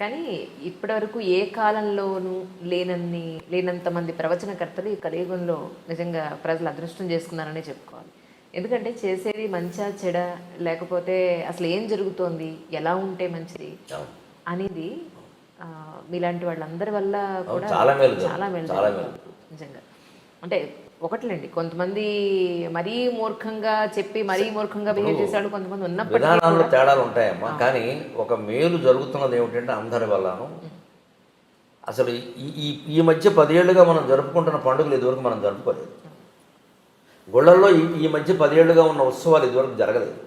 కానీ ఇప్పటివరకు ఏ కాలంలోనూ లేనంత మంది ప్రవచనకర్తలు ఈ కలియుగంలో నిజంగా ప్రజలు అదృష్టం చేసుకున్నారనే చెప్పుకోవాలి. ఎందుకంటే చేసేది మంచా చెడ, లేకపోతే అసలు ఏం జరుగుతోంది, ఎలా ఉంటే మంచిది అనేది మీలాంటి వాళ్ళందరి వల్ల కూడా చాలా మేలు నిజంగా. అంటే ఒకట్లేండి, కొంతమంది మరీ మూర్ఖంగా చెప్పి మరీ మూర్ఖంగా బిహేవ్ చేశాడు, కొంతమంది విధానాల్లో తేడాలు ఉంటాయమ్మా. కానీ ఒక మేలు జరుగుతున్నది ఏమిటంటే అందరి వల్లను అసలు ఈ మధ్య 10 ఏళ్ళుగా మనం జరుపుకుంటున్న పండుగలు ఇదివరకు మనం జరుపుకోలేదు. గుళ్ళల్లో ఈ మధ్య 10 ఏళ్ళుగా ఉన్న ఉత్సవాలు ఇదివరకు జరగలేదు.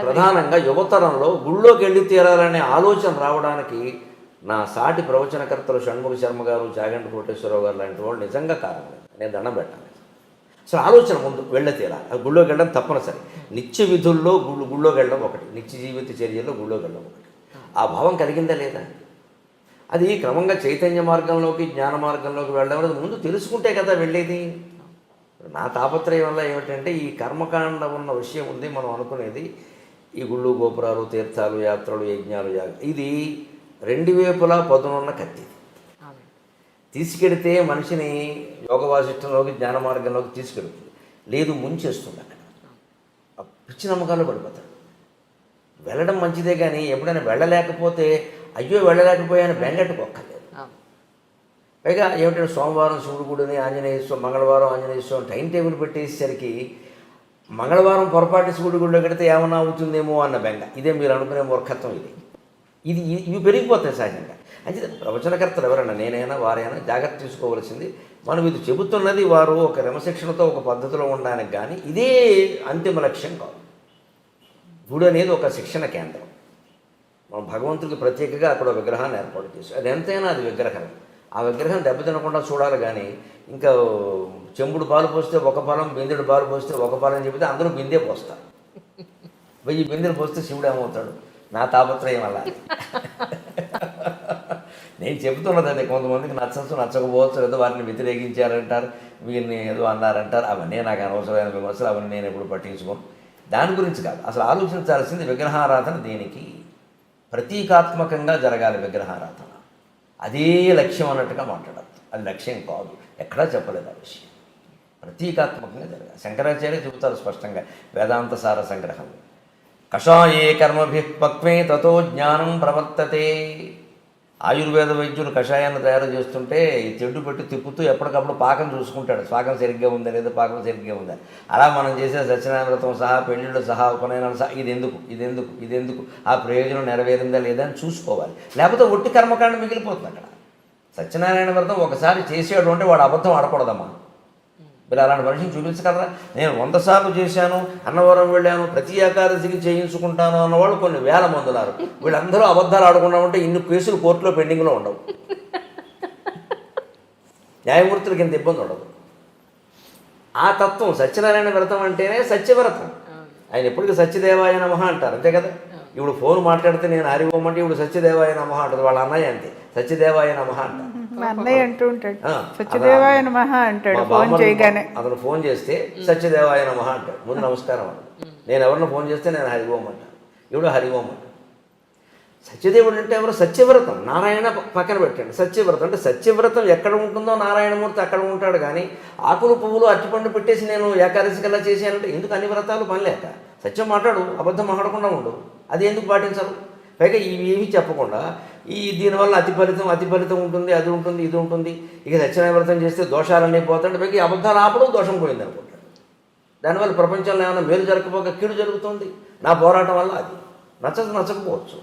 ప్రధానంగా యువతరంలో గుళ్ళోకి వెళ్ళి తీరాలనే ఆలోచన రావడానికి నా సాటి ప్రవచనకర్తలు షణ్ముఖ శర్మ గారు, చాగంటి కోటేశ్వరరావు గారు లాంటి వాళ్ళు నిజంగా కారణం. నేను దండం పెట్టాలి. అసలు ఆలోచన ముందు వెళ్ళే తీరాలి. అది గుళ్ళోకి వెళ్ళడం తప్పనిసరి. నిత్య విధుల్లో గుళ్ళోకి వెళ్ళడం ఒకటి, నిత్య జీవిత చర్యల్లో గుళ్ళోకి వెళ్ళడం ఒకటి. ఆ భావం కలిగిందా లేదా? అది క్రమంగా చైతన్య మార్గంలోకి, జ్ఞాన మార్గంలోకి వెళ్ళడం అనేది ముందు తెలుసుకుంటే కదా వెళ్ళేది. నా తాపత్రయం వల్ల ఏమిటంటే ఈ కర్మకాండ ఉన్న విషయం ఉంది. మనం అనుకునేది ఈ గుళ్ళు, గోపురాలు, తీర్థాలు, యాత్రలు, యజ్ఞాలు, ఇది 2 వైపులా పదునున్న కత్తి. తీసుకెడితే మనిషిని యోగ వాసిష్టంలోకి, జ్ఞాన మార్గంలోకి తీసుకెడుతుంది. లేదు, ముంచేస్తుంది. అక్కడ పిచ్చి నమ్మకాలు పడిపోతాడు. వెళ్ళడం మంచిదే, కానీ ఎప్పుడైనా వెళ్ళలేకపోతే అయ్యో వెళ్ళలేకపోయాను బెంగట్టుకోక్కర్లేదు. పైగా ఏమిటంటే సోమవారం శివుడు గుడిని, ఆంజనేయ స్వామి, మంగళవారం ఆంజనేయ స్వామి టైం టేబుల్ పెట్టేసరికి మంగళవారం పొరపాటు శివుడి గుడిలో కడితే ఏమన్నా అవుతుందేమో అన్న బెంగ. ఇదే మీరు అనుకునే మూర్ఖత్వం. ఇవి పెరిగిపోతాయి సహజంగా. అంటే ప్రవచనకర్తలు ఎవరైనా, నేనైనా వారైనా జాగ్రత్త తీసుకోవాల్సింది, మనం ఇది చెబుతున్నది వారు ఒక క్రమశిక్షణతో ఒక పద్ధతిలో ఉండడానికి, కానీ ఇదే అంతిమ లక్ష్యం కాదు. గుడి అనేది ఒక శిక్షణ కేంద్రం. మనం భగవంతుడికి ప్రత్యేకంగా అక్కడ విగ్రహాన్ని ఏర్పాటు చేసి అది ఎంతైనా అది విగ్రహం. ఆ విగ్రహం దెబ్బతినకుండా చూడాలి. కానీ ఇంకా చెంబుడు పాలు పోస్తే ఒక పాలం, బిందెడు పాలు పోస్తే ఒక పాలం అని చెబితే అందరూ బిందె పోస్తారు. 1000 బిందెలు పోస్తే శివుడు ఏమవుతాడు? నా తాపత్రయం వల్ల నేను చెబుతున్నది అదే. కొంతమందికి నచ్చకపోవచ్చు, లేదా వారిని వ్యతిరేకించారంటారు, వీరిని ఏదో అన్నారంటారు. అవన్నీ నాకు అనవసరమైన విమర్శలు, అవన్నీ నేను ఎప్పుడు పట్టించుకోను. దాని గురించి కాదు అసలు ఆలోచించాల్సింది. విగ్రహారాధన దేనికి? ప్రతీకాత్మకంగా జరగాలి విగ్రహారాధన. అదే లక్ష్యం అన్నట్టుగా మాట్లాడద్దు. అది లక్ష్యం కాదు, ఎక్కడా చెప్పలేదు ఆ విషయం. ప్రతీకాత్మకంగా జరగాలి. శంకరాచార్య చెబుతారు స్పష్టంగా వేదాంత సార సంగ్రహం. కషాయే కర్మభిః పక్వే తతో జ్ఞానం ప్రవర్తతే. ఆయుర్వేద వైద్యులు కషాయాన్ని తయారు చేస్తుంటే ఈ తెడ్డు పెట్టి తిప్పుతూ ఎప్పటికప్పుడు పాకం చూసుకుంటాడు. పాకం సరిగ్గా ఉందా లేదా, పాకం సరిగ్గా ఉందా. అలా మనం చేసే సత్యనారాయణ వ్రతం సహా, పెళ్ళిళ్ళు సహా, ఉపనయనాలు సహా, ఇదెందుకు ఆ ప్రయోజనం నెరవేరిందా లేదా అని చూసుకోవాలి. లేకపోతే ఒట్టి కర్మకాండ మిగిలిపోతుంది అక్కడ. సత్యనారాయణ వ్రతం ఒకసారి చేసాడు అంటే వాడు అబద్ధం ఆడకూడదమ్మా. మీరు అలాంటి మనిషిని చూపించగలరా? నేను 100 సార్లు చేశాను, అన్నవరం వెళ్ళాను, ప్రతి ఏకాదశికి చేయించుకుంటాను అన్నవాళ్ళు కొన్ని వేల మంది ఉన్నారు. వీళ్ళందరూ అబద్ధాలు ఆడకుండా ఉంటే ఇన్ని కేసులు కోర్టులో పెండింగ్లో ఉండవు. న్యాయమూర్తులకి ఇంత ఇబ్బంది ఉండదు. ఆ తత్వం సత్యనారాయణ వ్రతం అంటేనే సత్యవ్రతం. ఆయన ఎప్పటికీ సత్యదేవాయ నమః అంటారు, అంతే కదా. ఇప్పుడు ఫోన్ మాట్లాడితే నేను హరి ఓం అంటే ఇప్పుడు సత్యదేవాయ నమః అంటారు. వాళ్ళ అన్నయ్య అంతే, సత్యదేవాయ నమః అంటారు. అన్నయ్య అంటూ ఉంటాడు, సత్యదేవాయ నమః అంటాడు. ఫోన్ చేయగానే అతను ఫోన్ చేస్తే సత్యదేవాయ నమః అంటాడు. ముందు నమస్కారం అంటాడు. నేను ఎవరిని ఫోన్ చేస్తే నేను హరి ఓం అంటాను, ఇప్పుడు హరి ఓం అంటాడు. సత్యదేవుడు అంటే ఎవరు? సత్యవ్రతం. నారాయణ పక్కన పెట్టండి. సత్యవ్రతం అంటే సత్యవ్రతం ఎక్కడ ఉంటుందో నారాయణమూర్తి అక్కడ ఉంటాడు. కానీ ఆకులు పువ్వులు అరటిపండు పెట్టేసి నేను ఏకాదశి కల్లా చేశానంటే ఎందుకు? అన్ని వ్రతాలు పని లేక. సత్యం మాట్లాడు, అబద్ధం మాట్లాడకుండా ఉండు. అది ఎందుకు పాటించరు? పైగా ఇవి ఏమీ చెప్పకుండా దీనివల్ల అతి ఫలితం ఉంటుంది, అది ఉంటుంది, ఇది ఉంటుంది. ఇక సత్యనారాయణ వ్రతం చేస్తే దోషాలన్నీ పోతాడు. పైగా అబద్ధాలు ఆపడం దోషం పోయింది అనుకుంటాడు. దానివల్ల ప్రపంచంలో ఏమైనా మేలు జరగకపోక కీడు జరుగుతుంది. నా పోరాటం వల్ల అది నచ్చకపోవచ్చు.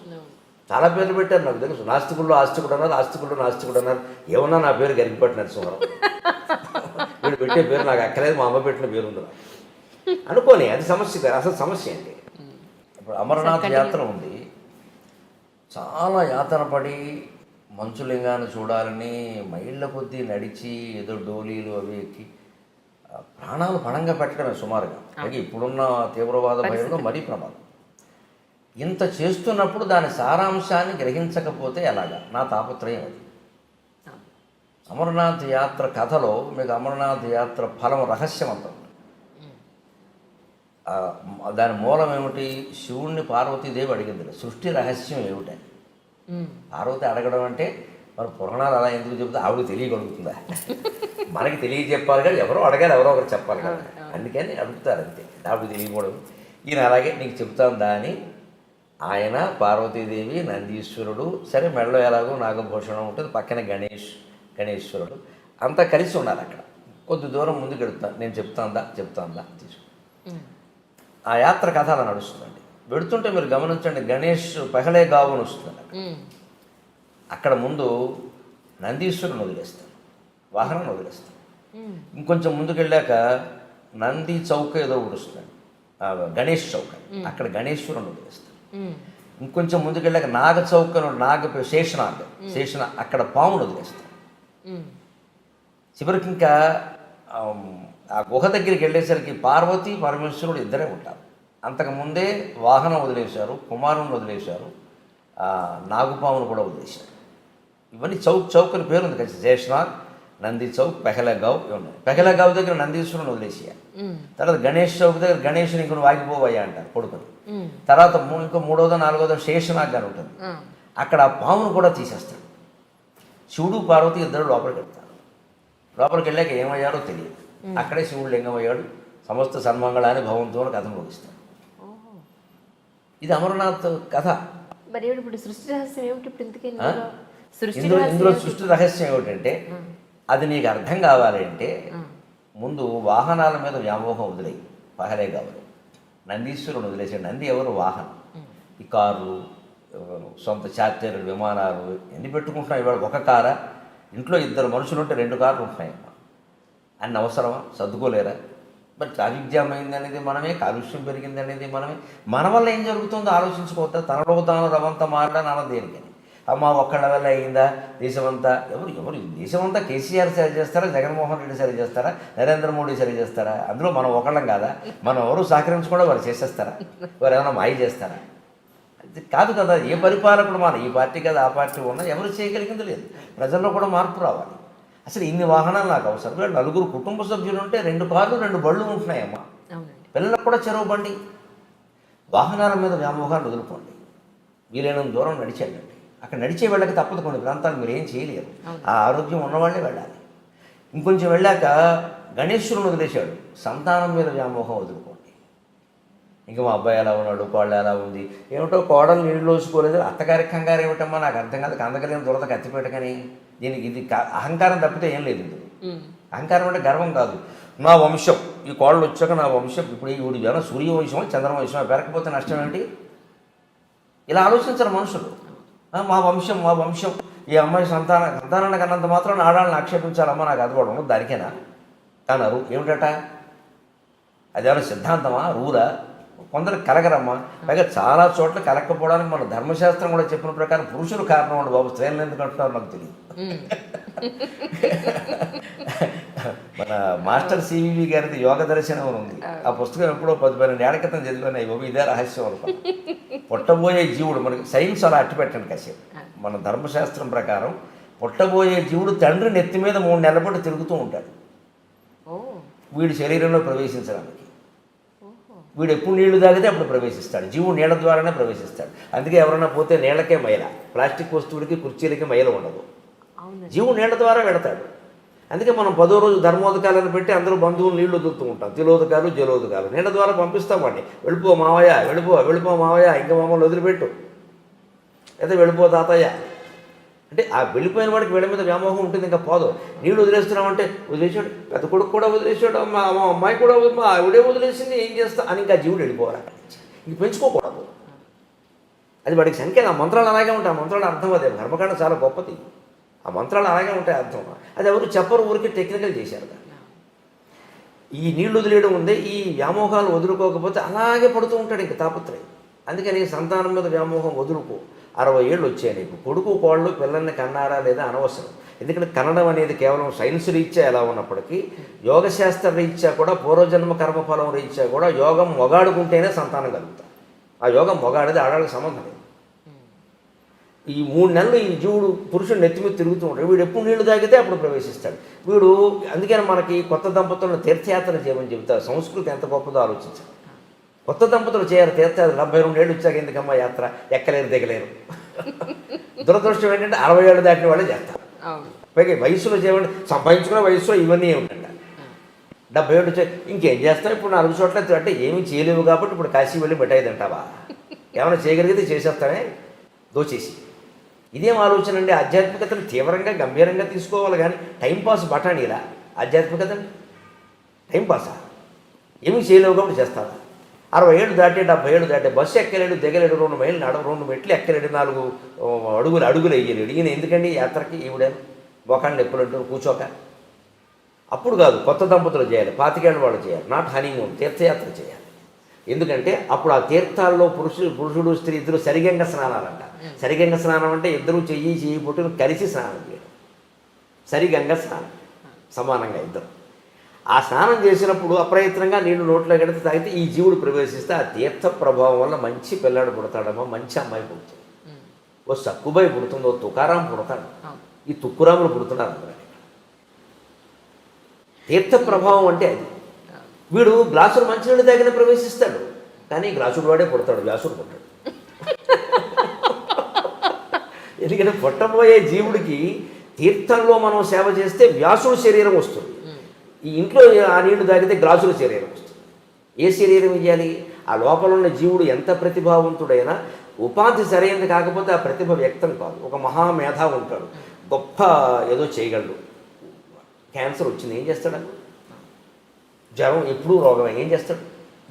చాలా పేర్లు పెట్టారు నాకు తెలుసు. నాస్తికుల్లో ఆస్తికుడు అన్నారు, ఆస్తికుల్లో నాస్తికుడు అన్నారు. ఏమన్నా నా పేరు గరిగిపట్టి నరసింహారావు. వీడు పెట్టే పేరు నాకు అక్కలేదు, మా అమ్మ పెట్టిన పేరు ఉంది అనుకోని. అది సమస్య కాదు. అసలు సమస్య ఏంటి? ఇప్పుడు అమరనాథ్ యాత్ర ఉంది. చాలా యాతన పడి మంచులింగాన్ని చూడాలని మైళ్ళ కొద్దీ నడిచి ఏదో డోలీలు అవి ఎక్కి ప్రాణాలు పణంగా పెట్టడమే సుమారుగా. అలాగే ఇప్పుడున్న తీవ్రవాద భయంలో మరీ ప్రమాదం. ఇంత చేస్తున్నప్పుడు దాని సారాంశాన్ని గ్రహించకపోతే ఎలాగా? నా తాపత్రయం అది. అమరనాథ్ యాత్ర కథలో మీకు అమరనాథ్ యాత్ర ఫలం రహస్యం అంత. దాని మూలం ఏమిటి? శివుణ్ణి పార్వతీదేవి అడిగింది, సృష్టి రహస్యం ఏమిటని. పార్వతి అడగడం అంటే మన పురాణాలు అలా ఎందుకు చెబుతా ఆవిడ తెలియగలుగుతుందా? మనకి తెలియజెప్పాలి కానీ ఎవరో అడగాలి, ఎవరో ఒకరు చెప్పాలి కదా, అందుకని అడుగుతారు అంతే. ఆవిడ తెలియకూడదు. ఈయన అలాగే నీకు చెప్తాందా అని ఆయన, పార్వతీదేవి, నందీశ్వరుడు, సరే మెడలో ఎలాగో నాగభూషణం ఉంటుంది, పక్కన గణేశ్వరుడు అంతా కలిసి ఉన్నారు అక్కడ. కొద్ది దూరం ముందుకు వెళుతాను, నేను చెప్తాందా తీసుకు. ఆ యాత్ర కథ అలా నడుస్తుందండి. వెళుతుంటే మీరు గమనించండి, గణేష్ పెహలే గావుని వస్తుంది. అక్కడ ముందు నందీశ్వరుని వదిలేస్తాను, వాహనాన్ని వదిలేస్తాను. ఇంకొంచెం ముందుకు వెళ్ళాక నంది చౌక ఏదో ఒకటి వస్తుంది, గణేష్ చౌక, అక్కడ గణేశ్వరుని వదిలేస్తాను. ఇంకొంచెం ముందుకు వెళ్ళాక నాగ చౌక, శేషనాగ్ అక్కడ పామును వదిలేస్తాను. చివరికి ఇంకా ఆ గుహ దగ్గరికి వెళ్ళేసరికి పార్వతి పరమేశ్వరుడు ఇద్దరే ఉంటారు. అంతకుముందే వాహనం వదిలేశారు, కుమారుని వదిలేశారు, నాగుపామును కూడా వదిలేశారు. ఇవన్నీ చౌక్ అని పేరు ఉంది కదా, శేషనాగ్, నంది చౌక్, పెహలగావ్ ఉన్నాయి. పెహలగావ్ దగ్గర నందీశ్వరుని వదిలేసేయాలి. తర్వాత గణేష్ చౌక్ దగ్గర గణేషుని ఇంకొన్ని వాగిపోవయ్యా అంటారు కొడుకుని. తర్వాత ఇంకో 3వ 4వ శేషనాగ్ అని ఉంటుంది, అక్కడ ఆ పామును కూడా తీసేస్తాడు. శివుడు పార్వతి ఇద్దరు లోపలికి వెళ్తారు. లోపలికి వెళ్ళాక ఏమయ్యారో తెలియదు. అక్కడే శివుడు లింగం అయ్యాడు. సమస్త సన్మంగళాన్ని భవంతో కథ ముగిస్తాడు. ఇది అమరనాథ్ కథ. మరి ఇప్పుడు సృష్టి రహస్యం ఏమిటి? ఇప్పుడు ఇందులో సృష్టి రహస్యం ఏమిటంటే, అది నీకు అర్థం కావాలి అంటే ముందు వాహనాల మీద వ్యామోహం వదిలేయి, పహలే కావాలి. నందీశ్వరుని వదిలేసాడు. నంది ఎవరు? వాహనం. ఈ కార్లు, సొంత చార్టర్లు, విమానాలు ఎన్ని పెట్టుకుంటున్నాయి ఇవాళ? ఒక కారా? ఇంట్లో 2 మనుషులు ఉంటే 2 కార్లు ఉంటున్నాయమ్మా. అన్ని అవసరమా? సర్దుకోలేరా? మరి ట్రాఫిక్ జామ్ అయింది అనేది మనమే, కాలుష్యం పెరిగింది అనేది మనమే. మన వల్ల ఏం జరుగుతుందో ఆలోచించుకోవద్దా? తనలో తాను రవంతా మారడానికి అన్న దేనికని? అమ్మ ఒక్కళ్ళ వల్ల అయిందా? దేశమంతా ఎవరు దేశమంతా కేసీఆర్ సరి చేస్తారా, జగన్మోహన్ రెడ్డి సరి చేస్తారా, నరేంద్ర మోడీ సరి చేస్తారా? అందులో మనం ఒకళ్ళం కాదా? మనం ఎవరు సహకరించకుండా వారు చేసేస్తారా? వారు ఏమైనా మాయ చేస్తారా? అది కాదు కదా. ఏ పరిపాలకుడు ఈ పార్టీ కదా ఆ పార్టీ ఉన్నా ఎవరు చేయగలిగింది లేదు. ప్రజల్లో కూడా మార్పు రావాలి. అసలు ఇన్ని వాహనాలు నాకు అవసరం లేదు. 4 కుటుంబ సభ్యులు ఉంటే 2 కార్లు 2 బళ్ళు ఉంటున్నాయమ్మా. పిల్లలకు కూడా చెరువు బండి. వాహనాల మీద వ్యామోహాలు వదులుకోండి. వీలైనంత దూరం నడిచేయండి. అక్కడ నడిచే వెళ్ళక తప్పదు. కొన్ని ప్రాంతాలు మీరు ఏం చేయలేరు. ఆ ఆరోగ్యం ఉన్నవాళ్ళే వెళ్ళాలి. ఇంకొంచెం వెళ్ళాక గణేశ్వరుని వదిలేశాడు. సంతానం మీద వ్యామోహం వదులుకోండి. ఇంకా మా అబ్బాయి ఎలా ఉన్నాడు, కోళ్ళు ఎలా ఉంది, ఏమిటో కోడలు నీళ్ళు వేసుకోలేదు, అత్తగారి కంగారు ఏమిటమ్మా నాకు అర్థం కాదు. కందకలేని దురద కత్తిపెట్టకని. దీనికి ఇది అహంకారం తప్పితే ఏం లేదు. ఇది అహంకారం అంటే గర్వం కాదు. నా వంశం, ఈ కోళ్ళు వచ్చాక నా వంశం, ఇప్పుడు ఈవిడి ఏమైనా సూర్యవంశమో చంద్రవంశమో, పెరగకపోతే నష్టం ఏంటి? ఇలా ఆలోచించరు మనుషులు. మా వంశం ఈ అమ్మాయి సంతానాన్ని కన్నంత మాత్రం ఆడాలని ఆక్షేపించాలమ్మా, నాకు అది కూడా ఉండదు దానికేనా అన్నారు. ఏమిటట? అదేమైనా సిద్ధాంతమా, రూలా? కొందరు కలగరమ్మా. పైగా చాలా చోట్ల కలగకపోవడానికి మన ధర్మశాస్త్రం కూడా చెప్పిన ప్రకారం పురుషులు కారణం ఉండదు బాబు. స్త్రీలను ఎందుకు అంటున్నారు నాకు తెలియదు. మన మాస్టర్ సివివి గారిది యోగ దర్శనం ఉంది. ఆ పుస్తకం ఎప్పుడో 10-12 ఏళ్ల క్రితం చదివాను. ఇవ్వ ఇదే రహస్యం అనుకో. పుట్టబోయే జీవుడు, మనకి సైన్స్ అలా అట్టి పెట్టండి కాసేపు. మన ధర్మశాస్త్రం ప్రకారం పుట్టబోయే జీవుడు తండ్రి నెత్తి మీద 3 నెలల పాటు తిరుగుతూ ఉంటాడు వీడి శరీరంలో ప్రవేశించడానికి. వీడు ఎప్పుడు నీళ్లు తాగితే అప్పుడు ప్రవేశిస్తాడు. జీవుడు నీళ్ళ ద్వారానే ప్రవేశిస్తాడు. అందుకే ఎవరైనా పోతే నీళ్ళకే మైల, ప్లాస్టిక్ వస్తువులకి కుర్చీలకి మైల ఉండదు. జీవుడు నీళ్ళ ద్వారా వెళతాడు. అందుకే మనం 10వ రోజు ధర్మోదకాలను పెట్టి అందరూ బంధువులు నీళ్లు వదులుతూ ఉంటాం. తిలోదకాలు, జలోదకాలు నీళ్ళ ద్వారా పంపిస్తామండి. వెళ్ళిపో మావయ్య, వెళ్ళిపో మావయ్య, ఇంకా మమ్మల్ని వదిలిపెట్టు, అయితే వెళ్ళిపో తాతయ్య అంటే ఆ వెళ్ళిపోయిన వాడికి వీళ్ళ మీద వ్యామోహం ఉంటుంది. ఇంకా పోదు. నీళ్ళు వదిలేస్తున్నామంటే వదిలేసాడు, పెద్ద కొడుకు కూడా వదిలేసాడు, మా అమ్మాయి కూడా మా ఆవిడే వదిలేసింది, ఏం చేస్తా అని ఇంకా జీవుడు వెళ్ళిపోవాలి. అక్కడి నుంచి ఇంక పెంచుకోకూడదు. అది వాడికి సంకేతం. ఆ మంత్రాలు అలాగే ఉంటాయి. ఆ మంత్రాలు అర్థం అదే. కర్మకాండ చాలా గొప్పది. ఆ మంత్రాలు అలాగే ఉంటాయి అర్థం. అది ఎవరు చెప్పరు, ఊరికి టెక్నికల్ చేశారు. ఈ నీళ్లు వదిలేయడం ఉంది. ఈ వ్యామోహాలు వదులుకోకపోతే అలాగే పడుతూ ఉంటాడు ఇంక తాపత్రయం. అందుకని సంతానం మీద వ్యామోహం వదులుకో. 60 ఏళ్ళు వచ్చాయి నీకు. కొడుకు కోళ్ళు పిల్లల్ని కన్నారా లేదా అనవసరం. ఎందుకంటే కనడం అనేది కేవలం సైన్స్ రీత్యా ఎలా ఉన్నప్పటికీ యోగశాస్త్ర రీత్యా కూడా, పూర్వజన్మ కర్మఫలం రీత్యా కూడా యోగం మొగాడుకుంటేనే సంతానం కలుగుతారు. ఆ యోగం మొగాడిది ఆడాళ్ళకి సంబంధం లేదు. ఈ 3 నెలలు ఈ జీవుడు పురుషుడు నెత్తి మీద తిరుగుతూ ఉంటాడు. వీడు ఎప్పుడు నీళ్లు తాగితే అప్పుడు ప్రవేశిస్తాడు వీడు. అందుకని మనకి కొత్త దంపతులను తీర్థయాత్ర చేయమని చెబుతారు. సంస్కృతి ఎంత గొప్పదో ఆలోచించాలి. కొత్త దంపతులు చేయాలి తీర్థయాత్ర. 72 ఏళ్ళు వచ్చాక ఎందుకమ్మా యాత్ర? ఎక్కలేరు దిగలేరు. దురదృష్టం ఏంటంటే 60 ఏళ్ళు దాటిన వాళ్ళే చేస్తారు. అవును. పైగా వయసులో చేయమంటే సంపాదించుకున్న వయసులో ఇవన్నీ ఏమిటంట 70 ఏళ్ళు ఇంకేం చేస్తావు ఇప్పుడు 4 చోట్ల అంటే ఏమీ చేయలేవు కాబట్టి ఇప్పుడు కాశీ వెళ్ళి మిఠాయి తింటావా? ఏమైనా చేయగలిగితే చేసేస్తానే దోచేసి. ఇదేం ఆలోచన అండి? ఆధ్యాత్మికతను తీవ్రంగా గంభీరంగా తీసుకోవాలి కానీ టైంపాస్ బఠానీలా ఆధ్యాత్మికతని టైంపాసా? ఏమీ చేయలేవు కాబట్టి చేస్తావా? 60 ఏళ్ళు దాటి 70 ఏళ్ళు దాటి బస్సు ఎక్కలేడు, దిగలేడు, 2 మైళ్ళు 2 మెట్లు ఎక్కలేడు, 4 అడుగులు వేయలేడు. ఈయన ఎందుకండి యాత్రకి? ఈవిడేను మొఖాన్ని నొప్పులంటూ కూర్చోక. అప్పుడు కాదు, కొత్త దంపతులు చేయాలి, 25 ఏళ్ళ వాళ్ళు చేయాలి, నాట్ హనీమూన్, తీర్థయాత్ర చేయాలి. ఎందుకంటే అప్పుడు ఆ తీర్థాల్లో పురుషుడు స్త్రీ ఇద్దరు సరిగంగ స్నానాలంట. సరిగంగ స్నానం అంటే ఇద్దరు చెయ్యి పుట్టును కలిసి స్నానం చేయడం, సరిగంగ స్నానం, సమానంగా ఇద్దరు. ఆ స్నానం చేసినప్పుడు అప్రయత్నంగా నీళ్లు నోట్లో కడితే తాగితే ఈ జీవుడు ప్రవేశిస్తే ఆ తీర్థ ప్రభావం వల్ల మంచి పిల్లాడు పుడతాడమ్మా, మంచి అమ్మాయి పుడుతుంది. ఓ సక్కుబాయి పుడుతుంది, ఓ తుకారాం పుడతాడు, ఈ తుక్కురాములు పుడుతున్నారు. తీర్థ ప్రభావం అంటే అది. వీడు గ్లాసులు మంచినీళ్ళు తాగిన ప్రవేశిస్తాడు, కానీ గ్లాసుడు వాడే పుడతాడు, వ్యాసుడు పుట్టాడు. ఎందుకంటే పుట్టబోయే జీవుడికి తీర్థంలో మనం సేవ చేస్తే వ్యాసుడు శరీరం వస్తుంది. ఈ ఇంట్లో ఆ నీళ్లు తాగితే గ్లాసుల శరీరం వస్తుంది. ఏ శరీరం ఇవ్వాలి? ఆ లోపల ఉన్న జీవుడు ఎంత ప్రతిభావంతుడైనా ఉపాధి సరైనది కాకపోతే ఆ ప్రతిభ వ్యక్తం కాదు. ఒక మహామేధా ఉంటాడు, గొప్ప ఏదో చేయగలడు, క్యాన్సర్ వచ్చింది ఏం చేస్తాడు? జ్వరం ఎప్పుడూ రోగమే, ఏం చేస్తాడు?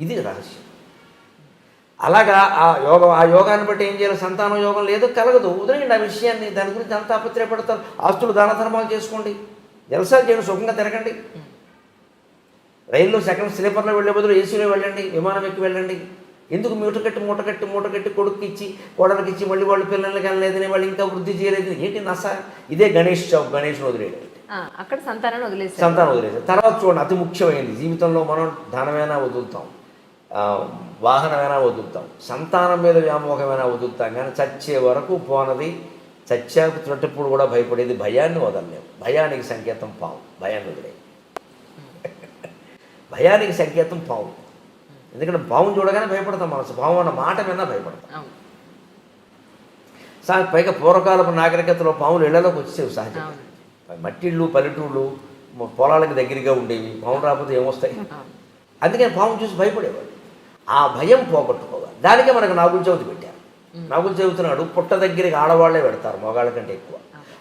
ఇది రహస్యం. అలాగా ఆ యోగాన్ని బట్టి ఏం చేయాలి? సంతాన యోగం లేదు, కలగదు, వదిలేయండి ఆ విషయాన్ని. దాని గురించి అంత ఆపత్రయపడతారు. ఆస్తులు దాన ధర్మాలు చేసుకోండి, జలసాలు చేయండి, సుఖంగా తిరగండి. రైల్లో సెకండ్ స్లీపర్లో వెళ్ళే బదులు ఏసీలో వెళ్ళండి, విమానం ఎక్కి వెళ్ళండి. ఎందుకు మూటకట్టి కొడుకు ఇచ్చి కోడలికి ఇచ్చి మళ్ళీ వాళ్ళు పిల్లలకి వెళ్ళలేదని వాళ్ళు ఇంకా వృద్ధి చేయలేదు ఏంటి నస? ఇదే గణేష్ వదిలేయడం. అక్కడ సంతానం వదిలేసి తర్వాత చూడండి, అతి ముఖ్యమైనది జీవితంలో మనం ధనమైనా వదులుతాం, వాహనమైనా వదులుతాం, సంతానం మీద వ్యామోహమైనా వదులుతాం, కానీ చచ్చే వరకు పోనది. చచ్చాక చుట్టప్పుడు కూడా భయపడేది భయాన్ని వదలలేము. భయానికి సంకేతం పాము, భయాన్ని వదిలే. భయానికి సంకేతం పాము. ఎందుకంటే పావును చూడగానే భయపడతాం, మనసు పాము అన్న మాట మీద భయపడతాం. పైగా పూర్వకాలపు నాగరికతలో పాములు ఇళ్లలోకి వచ్చేవి సహజంగా. మట్టిళ్ళు పల్లెటూళ్ళు పొలాలకు దగ్గరగా ఉండేవి, పాము రాకపోతే ఏమొస్తాయి? అందుకని పాము చూసి భయపడేవాడు. ఆ భయం పోగొట్టుకోవాలి. దానికే మనకు నాగుల చవితి పెట్టారు. నాగుల చవితి నాడు పుట్ట దగ్గరికి ఆడవాళ్లే పెడతారు మగాళ్ళ కంటే ఎక్కువ.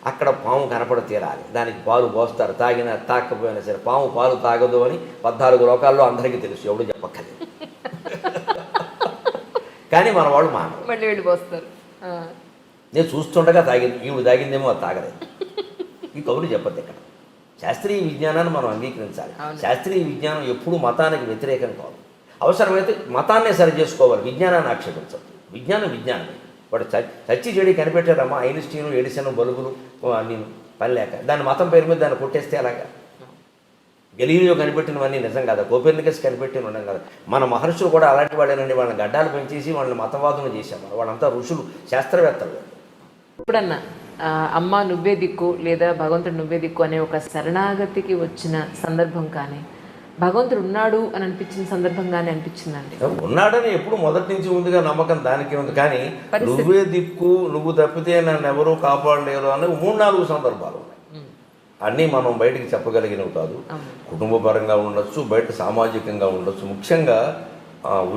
అక్కడ పాము కనపడ తీరాలి, దానికి పాలు పోస్తారు, తాగినా తాకపోయినా సరే. పాము పాలు తాగదు అని 14 లోకాల్లో అందరికీ తెలుసు, ఎవడు చెప్పక్కర్లేదు. కానీ మన వాళ్ళు మానరు, మళ్ళీ వెళ్ళి పోస్తారు. నేను చూస్తుండగా తాగింది, ఈవిడ తాగిందేమో అది తాగలేదు. ఈ కబుర్లు చెప్పద్దు. ఇక్కడ శాస్త్రీయ విజ్ఞానాన్ని మనం అంగీకరించాలి. శాస్త్రీయ విజ్ఞానం ఎప్పుడూ మతానికి వ్యతిరేకం కాదు. అవసరమైతే మతాన్నే సరి చేసుకోవాలి, విజ్ఞానాన్ని ఆక్షేపించదు. విజ్ఞానమే. వాడు చచ్చి చెడి కనిపెట్టారమ్మా, ఐన్స్టీను, ఎడిసన్, బల్బులు నేను పని లేక దాని మతం పేరు మీద దాన్ని కొట్టేస్తే అలాగా. గెలీలియో కనిపెట్టినవన్నీ నిజం కదా, కోపెర్నికస్ కనిపెట్టిన ఉండడం కదా. మన మహర్షులు కూడా అలాంటి వాళ్ళేనండి. వాళ్ళని గడ్డాలు పెంచేసి వాళ్ళని మతవాదులు చేశాము. వాళ్ళంతా ఋషులు, శాస్త్రవేత్తలు. ఇప్పుడన్నా అమ్మ నువ్వే దిక్కు లేదా భగవంతుడు నువ్వే దిక్కు అనే ఒక శరణాగతికి వచ్చిన సందర్భం కానీ, భగవంతుడు ఉన్నాడు అని అనిపించిన సందర్భం కానీ అనిపించిందండి? ఉన్నాడని ఎప్పుడు మొదటి నుంచి ఉందిగా నమ్మకం, దానికి ఉంది. కానీ నువ్వే దిక్కు, నువ్వు తప్పితే నన్ను ఎవరూ కాపాడలేరు అనే 3-4 సందర్భాలు ఉన్నాయి. అన్నీ మనం బయటికి చెప్పగలిగినవి కాదు. కుటుంబ పరంగా ఉండొచ్చు, బయట సామాజికంగా ఉండొచ్చు. ముఖ్యంగా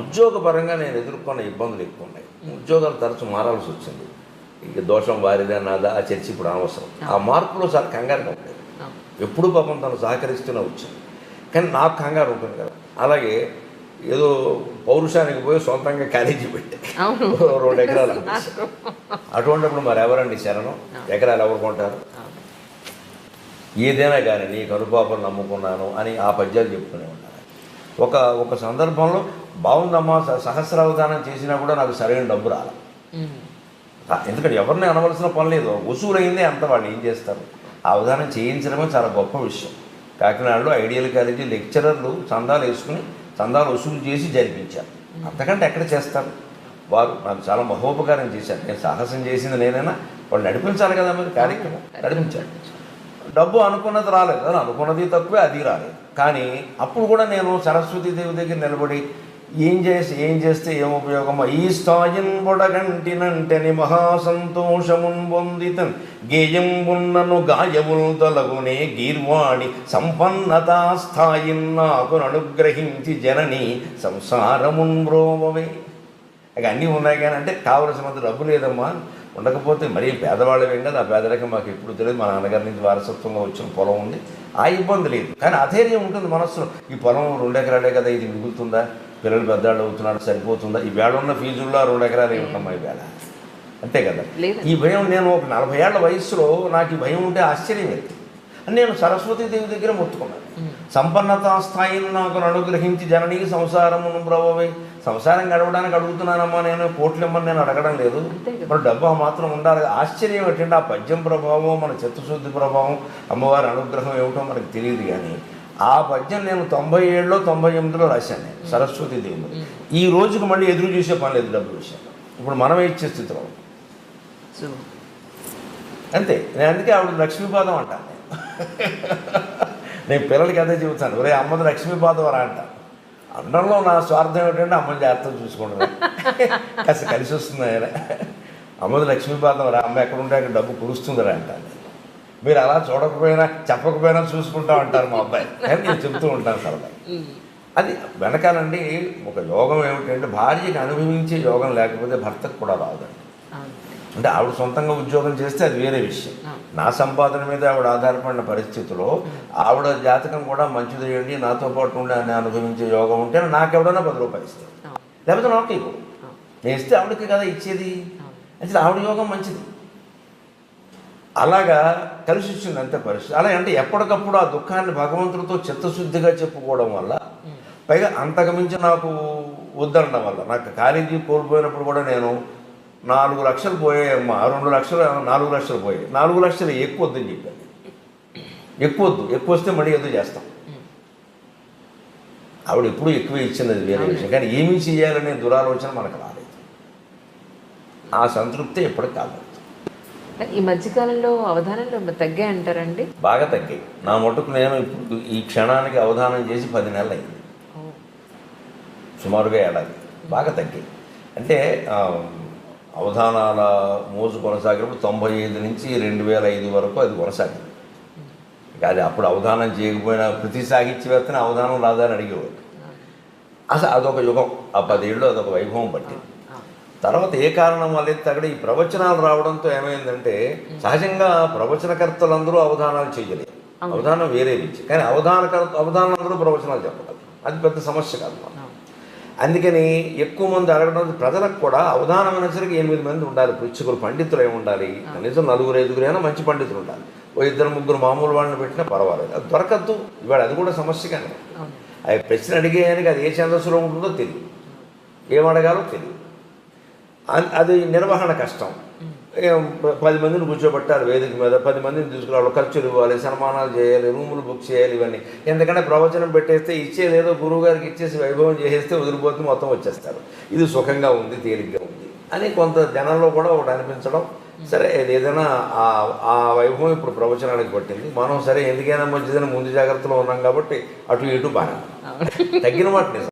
ఉద్యోగపరంగా నేను ఎదుర్కొన్న ఇబ్బందులు ఎక్కువ ఉన్నాయి. ఉద్యోగాలు తరచు మారాల్సి వచ్చింది. ఇక దోషం వారిదా నాదా ఆ చర్చ ఇప్పుడు అనవసరం. ఆ మార్పులో చాలా కంగారుగా ఉండేది. ఎప్పుడు పాపం తను సహకరిస్తూనే వచ్చింది, కానీ నాకు కంగారు ఉంటుంది కదా. అలాగే ఏదో పౌరుషానికి పోయి సొంతంగా కాలేజీ పెట్టే 2 ఎకరాలు. అటువంటిప్పుడు మరి ఎవరండి శరణం? ఎకరాలు ఎవరు కొంటారు? ఏదైనా కానీ నీకు అనుపాపం నమ్ముకున్నాను అని ఆ పద్యాలు చెప్పుకునే ఉంటాను. ఒక సందర్భంలో బాగుందమ్మా సహస్రావధానం చేసినా కూడా నాకు సరైన డబ్బు రాలి. ఎందుకంటే ఎవరిని అనవలసిన పని లేదు, వసూలైందే అంత. వాళ్ళు ఏం చేస్తారు? ఆ అవధానం చేయించడమే చాలా గొప్ప విషయం. కాకినాడలో ఐడియల్ కాలేజీ లెక్చరర్లు చందాలు వేసుకుని చందాలు వసూలు చేసి జరిపించారు. అంతకంటే ఎక్కడ చేస్తారు? వారు నాకు చాలా మహోపకారం చేశారు. నేను సాహసం చేసింది నేనైనా, వాళ్ళు నడిపించాలి కదా, మరి కార్యక్రమం నడిపించారు. డబ్బు అనుకున్నది రాలేదు, అనుకున్నది తక్కువే, అది రాలేదు. కానీ అప్పుడు కూడా నేను సరస్వతీదేవి దగ్గర నిలబడి ఏం చేస్తే ఏం ఉపయోగమా ఈ స్థాయిన్ బొడగంటినంటని మహాసంతోషమున్ పొందితన్ గేయం ఉన్నను గాయముల్ తొలగునే గీర్వాణి సంపన్నతా స్థాయిన్ నాకు అనుగ్రహించి జనని సంసారమున్ బ్రోవవే. ఇక అన్నీ ఉన్నాయి కానీ అంటే కావలసినంత డబ్బు లేదమ్మా, ఉండకపోతే మరీ పేదవాళ్ళమేం కదా, ఆ పేదరికం మాకు ఎప్పుడు తెలియదు, మా నాన్నగారి నుంచి వారసత్వంగా వచ్చిన పొలం ఉంది, ఆ ఇబ్బంది లేదు. కానీ అధైర్యం ఉంటుంది మనస్సులో, ఈ పొలం 2 ఎకరాలే కదా, ఇది మిగులుతుందా, పిల్లలు పెద్దవాళ్ళు అవుతున్నారు, సరిపోతుందా, ఈ వేళ ఉన్న ఫీజుల్లో 2 ఎకరాలు ఏమిటమ్మా ఈ వేళ, అంతే కదా. ఈ భయం నేను ఒక 40 ఏళ్ల వయసులో నాకు ఈ భయం ఉంటే ఆశ్చర్యం లేదు. నేను సరస్వతీదేవి దగ్గర మొత్తుకున్నాను, సంపన్నతా స్థాయిని నాకు అనుగ్రహించి జననీకి సంసారమును బ్రవవే. సంసారం గడవడానికి అడుగుతున్నానమ్మా, నేను కోట్లమ్మని నేను అడగడం లేదు, మరి డబ్బు మాత్రం ఉండాలి. ఆశ్చర్యం ఏంటంటే ఆ పద్యం ప్రభావం, మన చిత్తశుద్ధి ప్రభావం, అమ్మవారి అనుగ్రహం ఏమిటో మనకు తెలియదు. కానీ ఆ పద్యం నేను 97లో 98లో రాశాను నేను సరస్వతీదేవి. ఈ రోజుకి మళ్ళీ ఎదురు చూసే పని లేదు డబ్బు విషయం, ఇప్పుడు మనమే ఇచ్చే స్థితిలో అంతే. నేను అందుకే ఆవిడ లక్ష్మీపాదం అంటాను. నేను పిల్లలకి అదే చెబుతాను, ఒరే అమ్మది లక్ష్మీపాదం రా అంట. అండంలో నా స్వార్థం ఏమిటంటే అమ్మని జాగ్రత్తగా చూసుకుంటాను, కాస్త కలిసి వస్తుంది ఆయన. అమ్మది లక్ష్మీపాదం రా, అమ్మ ఎక్కడ ఉంటే అక్కడ డబ్బు కురుస్తుందిరా అంటాను. మీరు అలా చూడకపోయినా చెప్పకపోయినా చూసుకుంటా ఉంటారు మా అబ్బాయి, కానీ నేను చెబుతూ ఉంటాను సరదా. అది వెనకాలండి ఒక యోగం ఏమిటంటే భార్యకి అనుభవించే యోగం లేకపోతే భర్తకు కూడా రాదండి. అంటే ఆవిడ సొంతంగా ఉద్యోగం చేస్తే అది వేరే విషయం, నా సంపాదన మీద ఆవిడ ఆధారపడిన పరిస్థితిలో ఆవిడ జాతకం కూడా మంచిది చేయండి, నాతో పాటు ఉండి అని అనుభవించే యోగం ఉంటే నాకెవడన్నా 10 రూపాయలు ఇస్తాను, లేకపోతే నాకు ఇవ్వు. నేను ఇస్తే ఆవిడకి కదా ఇచ్చేది, అంటే ఆవిడ యోగం మంచిది. అలాగా కలిసి వచ్చింది అంతే పరిస్థితి. అలా అంటే ఎప్పటికప్పుడు ఆ దుఃఖాన్ని భగవంతుడితో చిత్తశుద్ధిగా చెప్పుకోవడం వల్ల, పైగా అంతకుమించి నాకు వద్దనడం వల్ల, నాకు కాలేజీ కోల్పోయినప్పుడు కూడా నేను 4 లక్షలు పోయాయమ్మా, 2 లక్షలు 4 లక్షలు పోయాయి. 4 లక్షలు ఎక్కువ వద్దని చెప్పాను, ఎక్కువ వద్దు, ఎక్కువ వస్తే మళ్ళీ ఏదో చేస్తాం. ఆవిడ ఎప్పుడూ ఎక్కువే ఇచ్చింది, అది వేరే విషయం. కానీ ఏమీ చేయాలనే దురాలోచన మనకు రాలేదు, ఆ సంతృప్తి ఎప్పటికి కాదు. ఈ మధ్యకాలంలో అవధానాలు తగ్గాయి అంటారండి? బాగా తగ్గాయి. నా మటుకు నేను ఇప్పుడు ఈ క్షణానికి అవధానం చేసి 10 నెలలు అయింది, సుమారుగా ఏడాది. బాగా తగ్గాయి అంటే అవధానాల మోజు కొనసాగినప్పుడు 95 నుంచి 2005 వరకు అది కొనసాగింది. అది అప్పుడు అవధానం చేయకపోయినా ప్రతి సాహిత్యవేత్తని అవధానం రాదని అడిగేవాడు. అసలు అదొక యుగం, ఆ 10 ఏళ్ళు అదొక వైభవం పట్టింది. తర్వాత ఏ కారణం వల్ల అక్కడ ఈ ప్రవచనాలు రావడంతో ఏమైందంటే, సహజంగా ప్రవచనకర్తలందరూ అవధానాలు చేయలేదు, అవధానం వేరే విద్య. కానీ అవధానంలో ప్రవచనాలు చెప్పగలరు, అది పెద్ద సమస్య కాదు. అందుకని ఎక్కువ మంది అడగడం, ప్రజలకు కూడా అవధానం అనేసరికి 8 మంది ఉండాలి, పృచ్ఛకులు పండితులు ఏమి ఉండాలి, కనీసం 4-5 అయినా మంచి పండితులు ఉండాలి. ఓ 2-3 మామూలు వాళ్ళని పెట్టినా పర్వాలేదు, అది దొరకద్దు. ఇవాళ అది కూడా సమస్యగానే. అవి ప్రశ్న అడిగేయానికి అది ఏ ఛందస్సులో ఉంటుందో తెలియదు, ఏమడగాలో తెలియదు, అది నిర్వహణ కష్టం. 10 మందిని కూర్చోబెట్టాలి వేదిక మీద, 10 మందిని తీసుకురావాలి, ఖర్చులు ఇవ్వాలి, సన్మానాలు చేయాలి, రూములు బుక్ చేయాలి, ఇవన్నీ. ఎందుకంటే ప్రవచనం పెట్టేస్తే ఇచ్చేదేదో గురువు గారికి ఇచ్చేసి వైభవం చేసేస్తే వదిలిపోతే మొత్తం వచ్చేస్తారు. ఇది సుఖంగా ఉంది, తేలిగ్గా ఉంది అని కొంత జనంలో కూడా ఒకటి అనిపించడం. సరే ఏదైనా ఆ వైభవం ఇప్పుడు ప్రవచనానికి పట్టింది. మనం సరే ఎందుకైనా మంచిదని ముందు జాగ్రత్తలో ఉన్నాం కాబట్టి అటు ఇటు బాగా తగ్గిన మాట నిజం.